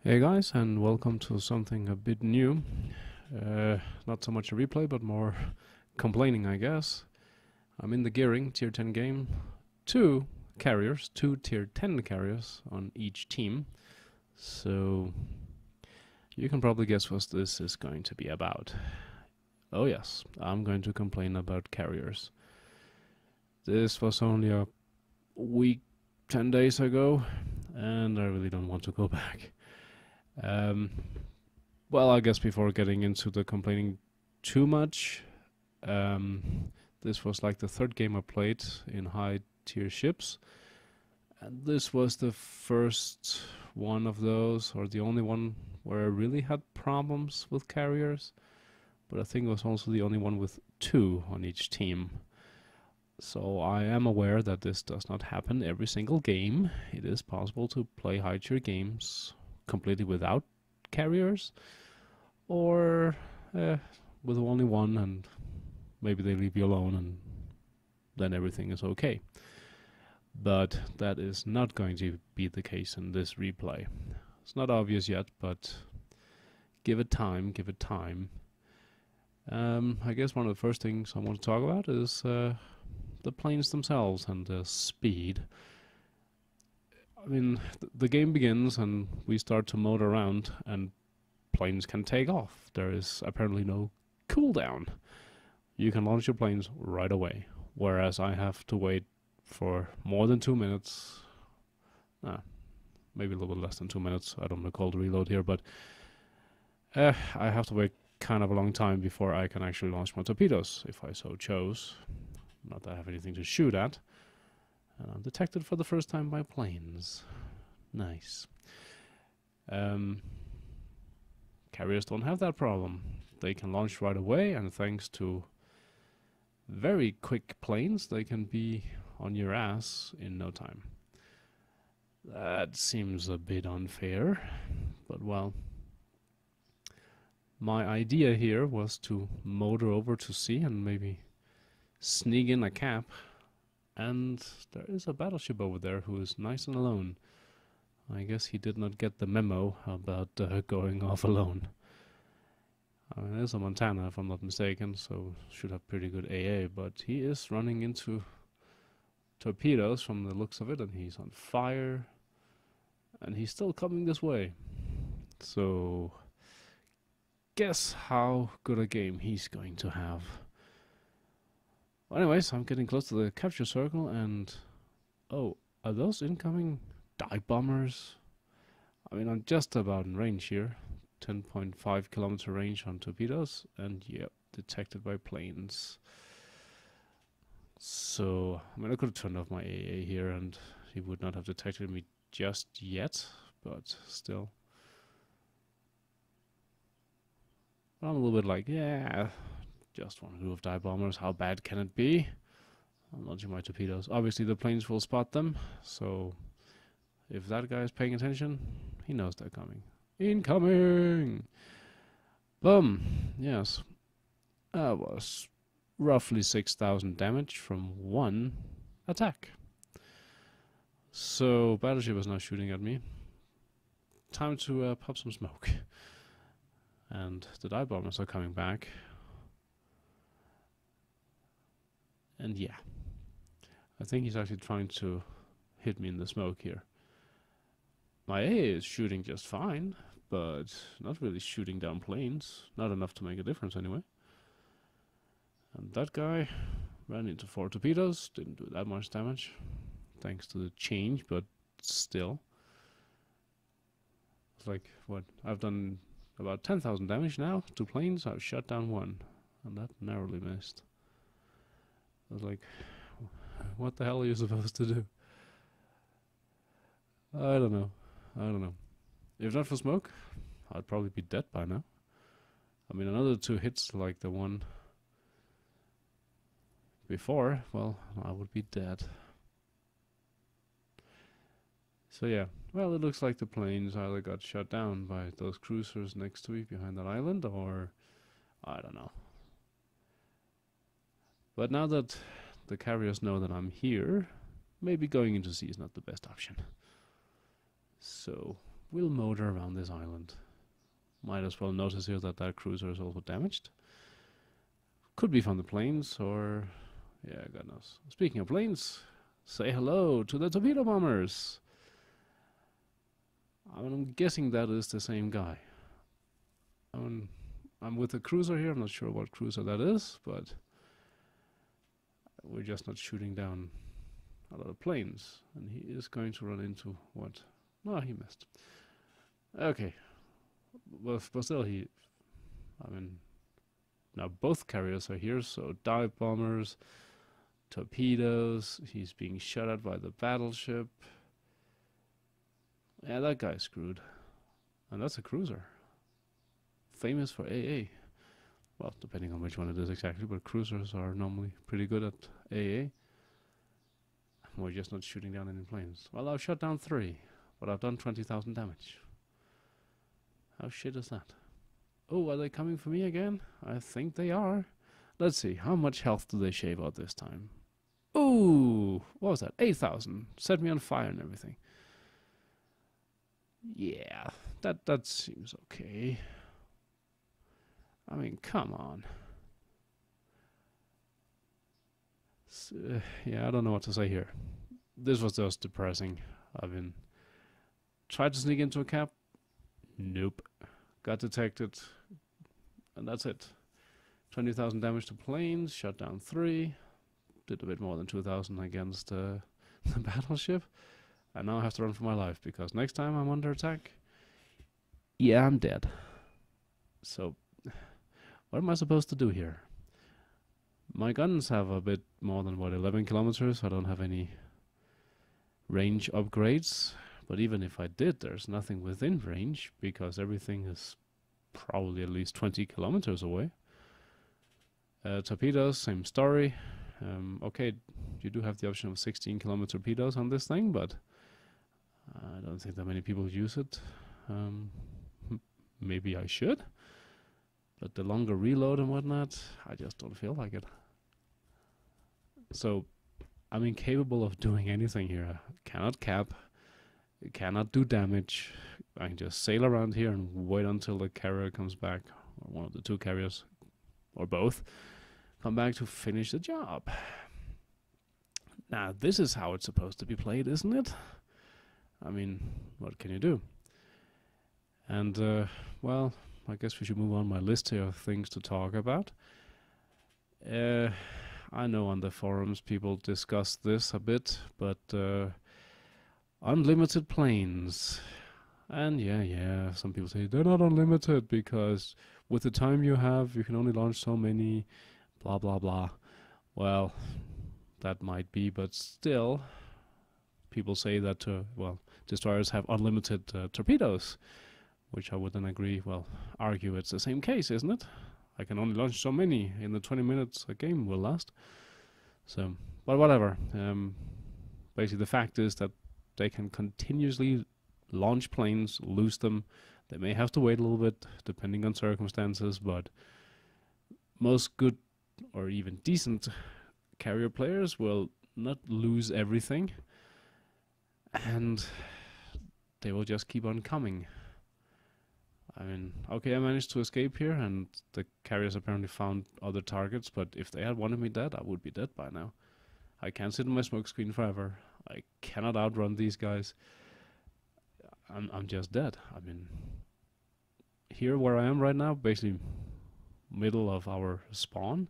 Hey guys, and welcome to something a bit new. Not so much a replay, but more complaining, I guess. I'm in the gearing, tier 10 game. Two carriers, two tier 10 carriers on each team. So you can probably guess what this is going to be about. Oh yes, I'm going to complain about carriers. This was only a week, 10 days ago, and I really don't want to go back. Well, I guess before getting into the complaining too much, this was like the third game I played in high tier ships, and this was the first one of those, or the only one where I really had problems with carriers, but I think it was also the only one with two on each team. So I am aware that this does not happen every single game. It is possible to play high tier games completely without carriers, or with only one, and maybe they leave you alone and then everything is okay. But that is not going to be the case in this replay. It's not obvious yet, but give it time, give it time. I guess one of the first things I want to talk about is the planes themselves and the speed. I mean, the game begins and we start to motor around and planes can take off. There is apparently no cooldown. You can launch your planes right away, whereas I have to wait for more than 2 minutes. Maybe a little bit less than 2 minutes. I don't recall the reload here, but I have to wait kind of a long time before I can actually launch my torpedoes, if I so chose. Not that I have anything to shoot at. And I'm detected for the first time by planes. Nice. Carriers don't have that problem. They can launch right away, and thanks to very quick planes, they can be on your ass in no time. That seems a bit unfair, but well. My idea here was to motor over to sea and maybe sneak in a cap, and there is a battleship over there who is nice and alone. I guess he did not get the memo about going off alone. I mean, there's a Montana, if I'm not mistaken, so should have pretty good AA, but he is running into torpedoes from the looks of it, and he's on fire, and he's still coming this way. So, guess how good a game he's going to have. Well, anyways, I'm getting close to the capture circle, and oh, are those incoming dive bombers? I mean, I'm just about in range here. 10.5 kilometer range on torpedoes, and yep, detected by planes. So, I mean, I could have turned off my AA here and he would not have detected me just yet, but still. I'm a little bit like, yeah, just one group of dive bombers, how bad can it be? I'm launching my torpedoes. Obviously, the planes will spot them, so if that guy is paying attention, he knows they're coming. Incoming! Boom! Yes. That was roughly 6,000 damage from one attack. So, battleship is now shooting at me. Time to pop some smoke. And the dive bombers are coming back. And yeah. I think he's actually trying to hit me in the smoke here. My AA is shooting just fine, but not really shooting down planes. Not enough to make a difference anyway. And that guy ran into 4 torpedoes, didn't do that much damage, thanks to the change, but still. It's like, what, I've done about 10,000 damage now to planes, I've shot down 1, and that narrowly missed. I was like, what the hell are you supposed to do? I don't know. If not for smoke, I'd probably be dead by now. I mean, another 2 hits like the one before, well, I would be dead. So yeah, well, it looks like the planes either got shot down by those cruisers next to me behind that island, or I don't know. But now that the carriers know that I'm here, maybe going into sea is not the best option. So we'll motor around this island. Might as well notice here that that cruiser is also damaged. Could be from the planes, or... yeah, God knows. Speaking of planes, say hello to the torpedo bombers! I'm guessing that is the same guy. I'm with a cruiser here. I'm not sure what cruiser that is, but we're just not shooting down a lot of planes. And he is going to run into what? No, he missed. Okay. Well, but still, now both carriers are here, so dive bombers, torpedoes. He's being shot at by the battleship. Yeah, that guy's screwed. And that's a cruiser. Famous for AA. Well, depending on which one it is exactly, but cruisers are normally pretty good at AA. We're just not shooting down any planes. Well, I've shot down 3, but I've done 20,000 damage. How shit is that? Oh, are they coming for me again? I think they are. Let's see, how much health do they shave out this time? Ooh, what was that? 8,000. Set me on fire and everything. Yeah, that seems okay. I mean, come on. Yeah, I don't know what to say here. This was just depressing. Tried to sneak into a cap. Nope. Got detected. And that's it. 20,000 damage to planes. Shot down 3. Did a bit more than 2,000 against the battleship. And now I have to run for my life, because next time I'm under attack, yeah, I'm dead. So, what am I supposed to do here? My guns have a bit more than, 11 kilometers. I don't have any range upgrades. But even if I did, there's nothing within range, because everything is probably at least 20 kilometers away. Torpedoes, same story. Okay, you do have the option of 16-kilometer torpedoes on this thing, but I don't think that many people use it. Maybe I should. But the longer reload and whatnot, I just don't feel like it. So, I'm incapable of doing anything here. Cannot cap. Cannot do damage. I can just sail around here and wait until the carrier comes back. Or one of the 2 carriers. Or both. Come back to finish the job. Now, this is how it's supposed to be played, isn't it? I mean, what can you do? And, well, I guess we should move on my list here of things to talk about. I know on the forums people discuss this a bit, but unlimited planes. And yeah, some people say they're not unlimited because with the time you have, you can only launch so many, blah blah blah. Well, that might be, but still, people say that, destroyers have unlimited torpedoes, which I would then argue it's the same case, isn't it? I can only launch so many in the 20 minutes a game will last. So, but whatever. Basically, the fact is that they can continuously launch planes, lose them. They may have to wait a little bit, depending on circumstances, but most good or even decent carrier players will not lose everything, and they will just keep on coming. I mean, okay, I managed to escape here, and the carriers apparently found other targets, but if they had wanted me dead, I would be dead by now. I can't sit in my smoke screen forever. I cannot outrun these guys. I'm just dead. I mean, here where I am right now, basically middle of our spawn,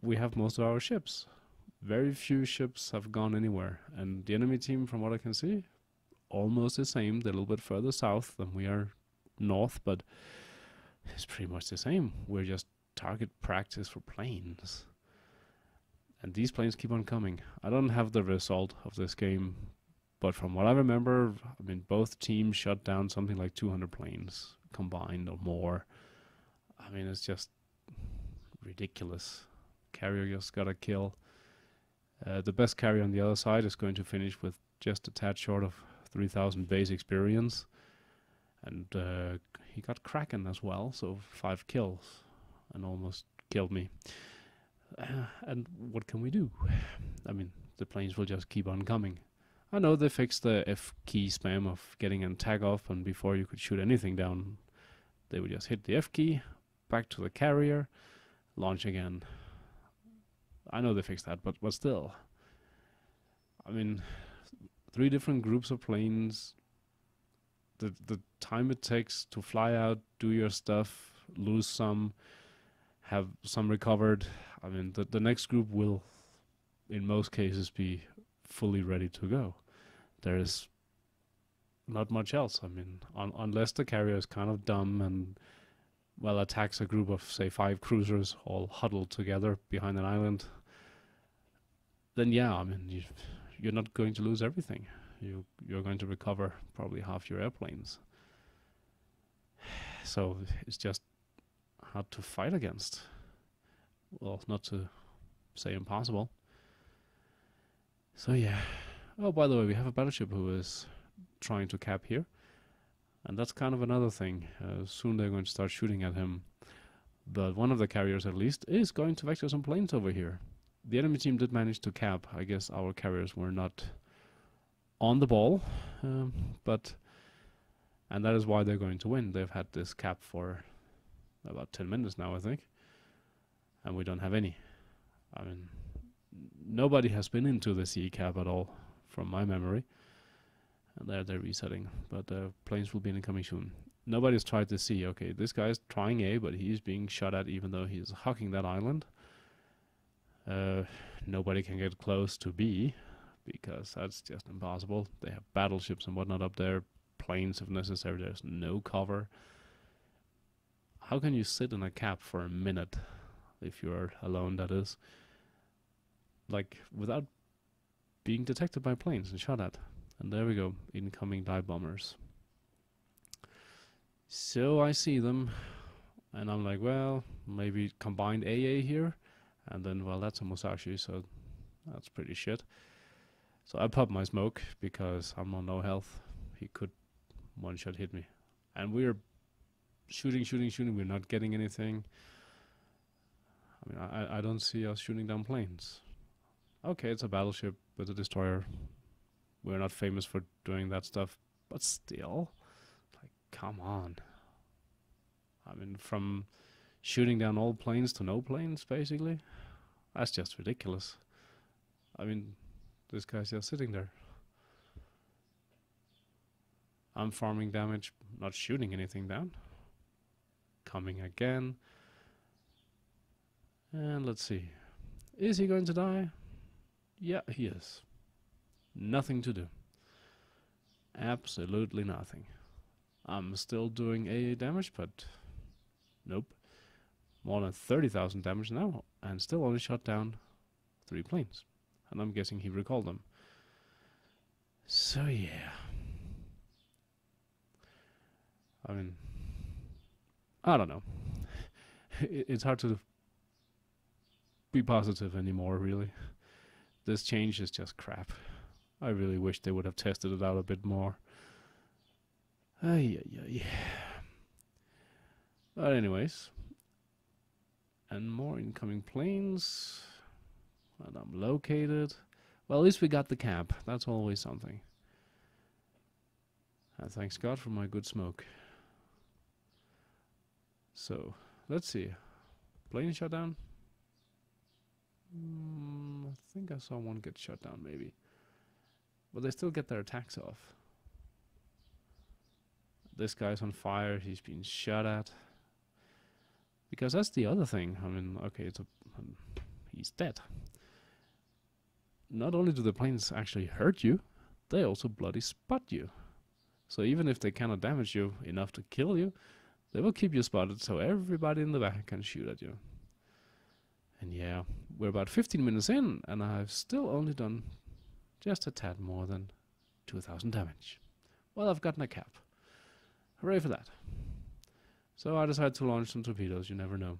we have most of our ships. Very few ships have gone anywhere, and the enemy team, from what I can see, almost the same. They're a little bit further south than we are north, but it's pretty much the same. We're just target practice for planes, and these planes keep on coming. I don't have the result of this game, but from what I remember, I mean, both teams shut down something like 200 planes combined or more. I mean, it's just ridiculous. Carrier just got a kill. The best carrier on the other side is going to finish with just a tad short of 3,000 base experience. And he got Kraken as well, so 5 kills and almost killed me. And what can we do? I mean, the planes will just keep on coming. I know they fixed the F key spam of getting an tag off, and before you could shoot anything down, they would just hit the F key, back to the carrier, launch again. I know they fixed that, but still. I mean, 3 different groups of planes, the time it takes to fly out, do your stuff, lose some, have some recovered. I mean, the next group will, in most cases, be fully ready to go. There is not much else. I mean, unless the carrier is kind of dumb and, well, attacks a group of, say, 5 cruisers all huddled together behind an island, then yeah, I mean, you're not going to lose everything. You're going to recover probably half your airplanes. So it's just hard to fight against. Well, not to say impossible. So yeah. Oh, by the way, we have a battleship who is trying to cap here. And that's kind of another thing. Soon they're going to start shooting at him. But one of the carriers, at least, is going to vector some planes over here. The enemy team did manage to cap. I guess our carriers were not on the ball. And that is why they're going to win. They've had this cap for about 10 minutes now, I think. And we don't have any. I mean, nobody has been into the sea cap at all, from my memory. And they're resetting, but planes will be incoming soon. Nobody's tried to see, okay, this guy's trying A, but he's being shot at even though he's hucking that island. Nobody can get close to B, because that's just impossible. They have battleships and whatnot up there, planes if necessary, there's no cover. How can you sit in a cap for a minute, if you're alone, that is? Like, without being detected by planes and shot at. And there we go, incoming dive bombers. So I see them, and I'm like, well, maybe combined AA here. And then, well, that's a Musashi, so that's pretty shit. So I pop my smoke, because I'm on no health. He could one-shot hit me. And we're shooting, we're not getting anything. I mean, I don't see us shooting down planes. Okay, it's a battleship with a destroyer. We're not famous for doing that stuff, but still, like, come on. I mean, from shooting down all planes to no planes, basically, that's just ridiculous. I mean, this guy's just sitting there. I'm farming damage, not shooting anything down. Coming again. And let's see. Is he going to die? Yeah, he is. Nothing to do. Absolutely nothing. I'm still doing AA damage, but nope. More than 30,000 damage now, and still only shot down 3 planes. And I'm guessing he recalled them. So yeah. I mean, I don't know. It's hard to be positive anymore, really. This change is just crap. I really wish they would have tested it out a bit more. Ay. But anyways. And more incoming planes. And I'm located. Well, at least we got the cap. That's always something. And thanks God for my good smoke. So, let's see. Plane shut down? I think I saw one get shut down, maybe. But they still get their attacks off. This guy's on fire. He's been shot at. Because that's the other thing. I mean, okay, he's dead. Not only do the planes actually hurt you, they also bloody spot you. So even if they cannot damage you enough to kill you, they will keep you spotted so everybody in the back can shoot at you. And yeah, we're about 15 minutes in, and I've still only done just a tad more than 2,000 damage. Well, I've gotten a cap. Hooray for that. So I decided to launch some torpedoes, you never know.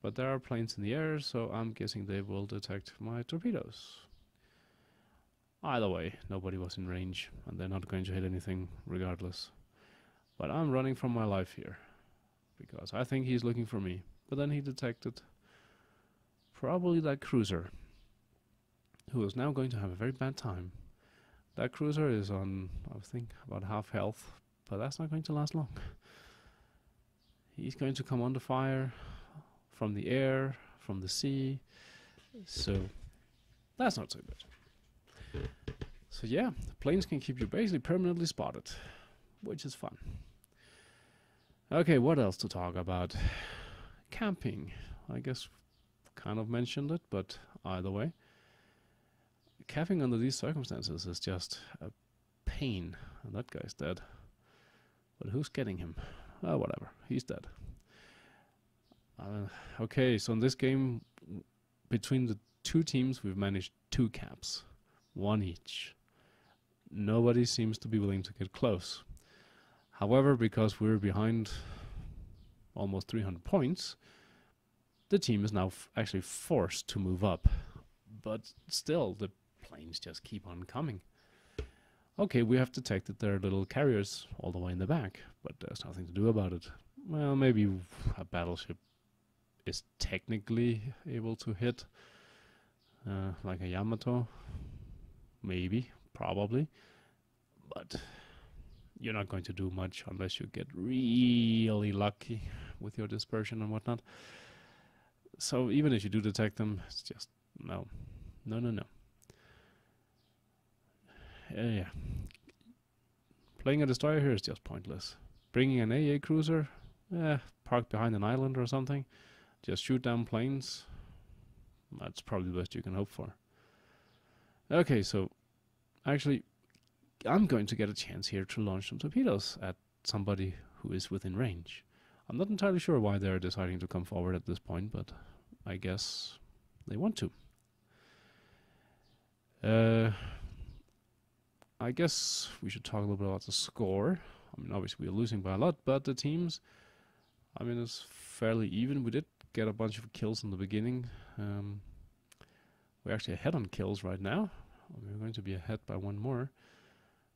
But there are planes in the air, so I'm guessing they will detect my torpedoes. Either way, nobody was in range, and they're not going to hit anything regardless. But I'm running for my life here, because I think he's looking for me. But then he detected probably that cruiser, who is now going to have a very bad time. That cruiser is on, I think, about half health, but that's not going to last long. He's going to come under fire from the air, from the sea, so that's not so good. So yeah, planes can keep you basically permanently spotted, which is fun. Okay, what else to talk about? Camping. I guess kind of mentioned it, but either way. Camping under these circumstances is just a pain. And that guy's dead. But who's getting him? Oh, whatever. He's dead. Okay, so in this game, between the two teams, we've managed 2 caps. 1 each. Nobody seems to be willing to get close. However, because we're behind almost 300 points, the team is now actually forced to move up. But still, the planes just keep on coming. Okay, we have detected their little carriers all the way in the back, but there's nothing to do about it. Well, maybe a battleship is technically able to hit, like a Yamato. Maybe, probably. But you're not going to do much unless you get really lucky with your dispersion and whatnot. So even if you do detect them, it's just no. Yeah. Playing a destroyer here is just pointless. Bringing an AA cruiser, parked behind an island or something, just shoot down planes. That's probably the best you can hope for. Okay, so actually, I'm going to get a chance here to launch some torpedoes at somebody who is within range. I'm not entirely sure why they're deciding to come forward at this point, but I guess they want to. I guess we should talk a little bit about the score. I mean, obviously we're losing by a lot, but the teams, I mean, it's fairly even. We did get a bunch of kills in the beginning. We're actually ahead on kills right now. We're going to be ahead by 1 more.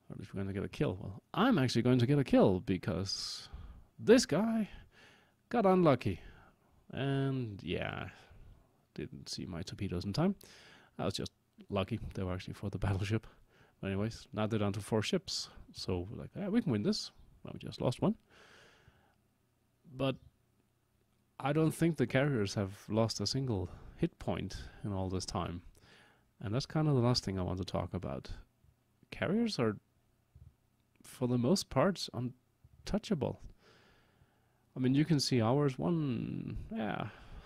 Or if we're going to get a kill. Well, I'm actually going to get a kill because this guy got unlucky. And yeah, didn't see my torpedoes in time. I was just lucky. They were actually for the battleship. But anyways, now they're down to 4 ships. So we're like, yeah, we can win this. Well, we just lost 1. But I don't think the carriers have lost a single hit point in all this time. And that's kind of the last thing I want to talk about. Carriers are, for the most part, untouchable. I mean, you can see ours. One,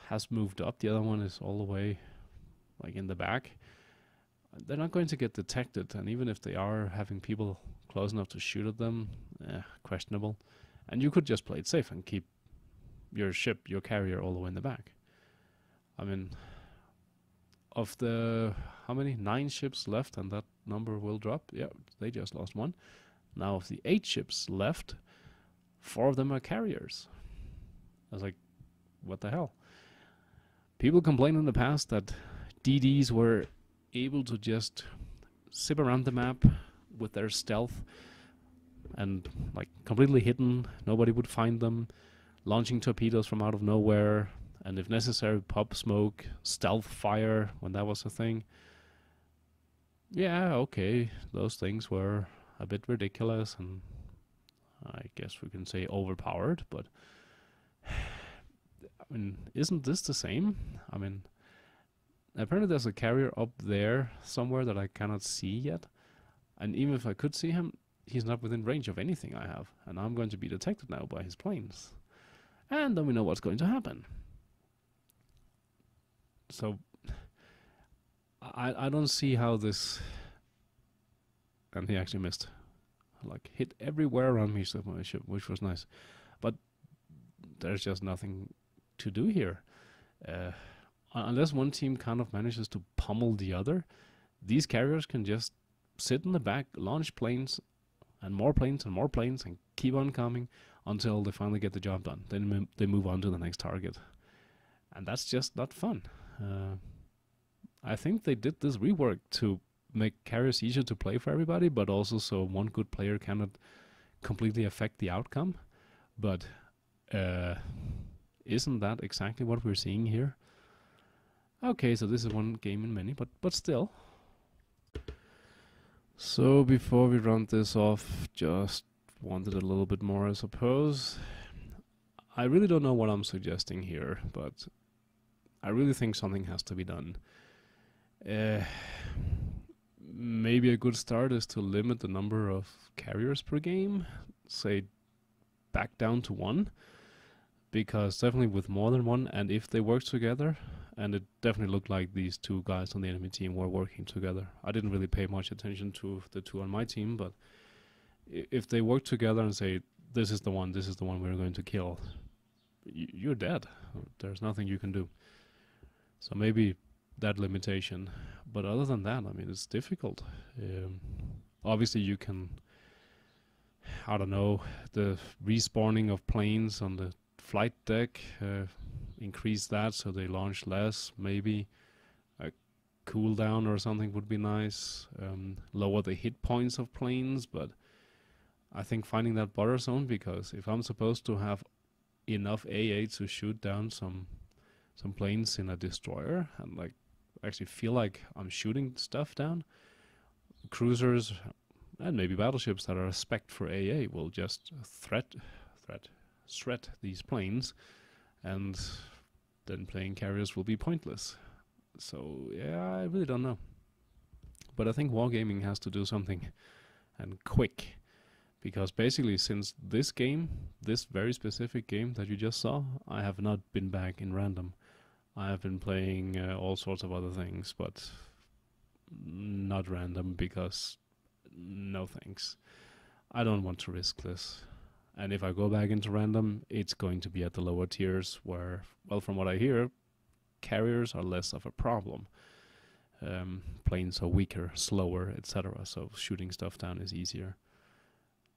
has moved up. The other one is all the way, like, in the back. They're not going to get detected, and even if they are having people close enough to shoot at them, questionable. And you could just play it safe and keep your ship, your carrier, all the way in the back. I mean, of the, how many? 9 ships left, and that number will drop. Yeah, they just lost 1. Now, of the 8 ships left, 4 of them are carriers. I was like, what the hell? People complained in the past that DDs were able to just zip around the map with their stealth and, like, completely hidden. Nobody would find them. Launching torpedoes from out of nowhere, and if necessary, pop smoke, stealth fire when that was a thing. Yeah, okay, those things were a bit ridiculous and I guess we can say overpowered, but I mean, isn't this the same? I mean, apparently there's a carrier up there somewhere that I cannot see yet, and even if I could see him, he's not within range of anything I have, and I'm going to be detected now by his planes. And then we know what's going to happen. So I don't see how this, and he actually missed, like, hit everywhere around me, which was nice, but there's just nothing to do here. Unless one team kind of manages to pummel the other, these carriers can just sit in the back, launch planes, and more planes and more planes, and keep on coming until they finally get the job done. Then they move on to the next target, and that's just not fun. I think they did this rework to make carriers easier to play for everybody, but also so one good player cannot completely affect the outcome. But isn't that exactly what we're seeing here? Okay, so this is one game in many, but still. So before we round this off, just wanted a little bit more, I suppose. I really don't know what I'm suggesting here, but I really think something has to be done. Uh, Maybe a good start is to limit the number of carriers per game, say back down to one, because definitely with more than one, and if they work together, and it definitely looked like these two guys on the enemy team were working together. I didn't really pay much attention to the two on my team, but if they work together and say, this is the one we're going to kill, you're dead. There's nothing you can do. So maybe that limitation. But other than that, I mean, it's difficult. Obviously, you can, I don't know, the respawning of planes on the flight deck, increase that so they launch less. Maybe a cooldown or something would be nice. Lower the hit points of planes, but I think finding that border zone, because if I'm supposed to have enough AA to shoot down some planes in a destroyer and like actually feel like I'm shooting stuff down, cruisers and maybe battleships that are spec'd for AA will just threat these planes, and then playing carriers will be pointless. So yeah, I really don't know. But I think wargaming has to do something, and quick. Because basically, since this game, this very specific game that you just saw, I have not been back in random. I have been playing all sorts of other things, but not random, because no thanks. I don't want to risk this. And if I go back into random, it's going to be at the lower tiers where, well, from what I hear, carriers are less of a problem. Planes are weaker, slower, etc. So shooting stuff down is easier.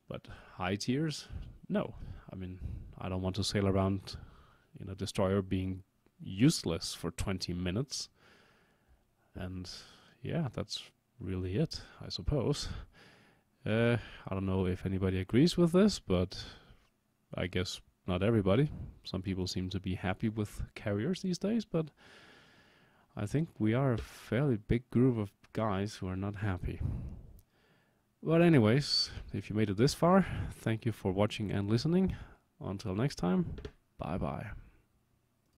But high tiers, no. I mean, I don't want to sail around in a destroyer being useless for 20 minutes. And yeah, that's really it, I suppose. I don't know if anybody agrees with this, but I guess not everybody. Some people seem to be happy with carriers these days, but I think we are a fairly big group of guys who are not happy. But anyways, if you made it this far, thank you for watching and listening. Until next time, bye bye.